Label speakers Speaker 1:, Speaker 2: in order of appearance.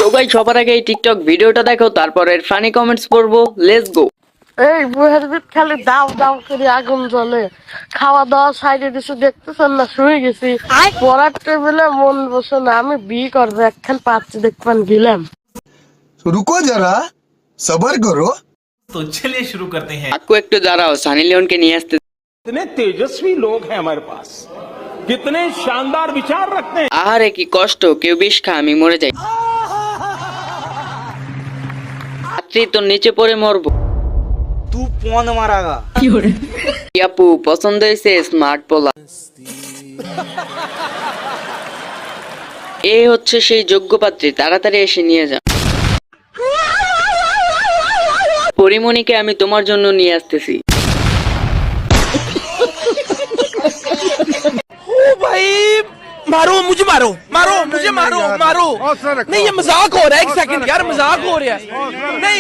Speaker 1: তো ভাই সবার আগে এই টিকটক ভিডিওটা দেখো, তারপর এর ফানি কমেন্টস পড়বো। Let's go.
Speaker 2: এই বইয়ের ভিত খালি দাও দাও করে আগুন জ্বলে। খাওয়া দাওয়া সাইডে দিছে, দেখতেছেন না, শুয়ে গেছি। পড়ার টেবিলে মন বসে না, আমি বি করবো একখান পাচ্ছি দেখবেন গেলাম।
Speaker 3: रुको जरा सबर करो।
Speaker 4: तो चलिए शुरू करते हैं।
Speaker 1: আকু একটু দাঁড়াও, সানি লিওনকে নিয়ে আসতে।
Speaker 5: कितने तेजस्वी लोग हैं हमारे पास, कितने शानदार विचार रखते हैं।
Speaker 1: আহারে কি কষ্ট, কেউ বিষ খা, আমি মরে যাই। রাত্রি তো নিচে পড়ে মরবো।
Speaker 6: तू कौन मारागा?
Speaker 1: কি আপু পছন্দ হয়েছে? স্মার্ট পোলা। এই হচ্ছে সেই যোগ্য পাত্রী, তাড়াতাড়ি এসে নিয়ে যা। পরিমণিকে আমি তোমার জন্য নিয়ে আসতেছি।
Speaker 6: ओ भाई मारो मुझे, मारो मारो मुझे, मारो मारो। नहीं ये मजाक हो रहा है, एक सेकंड यार, मजाक हो रहा है। नहीं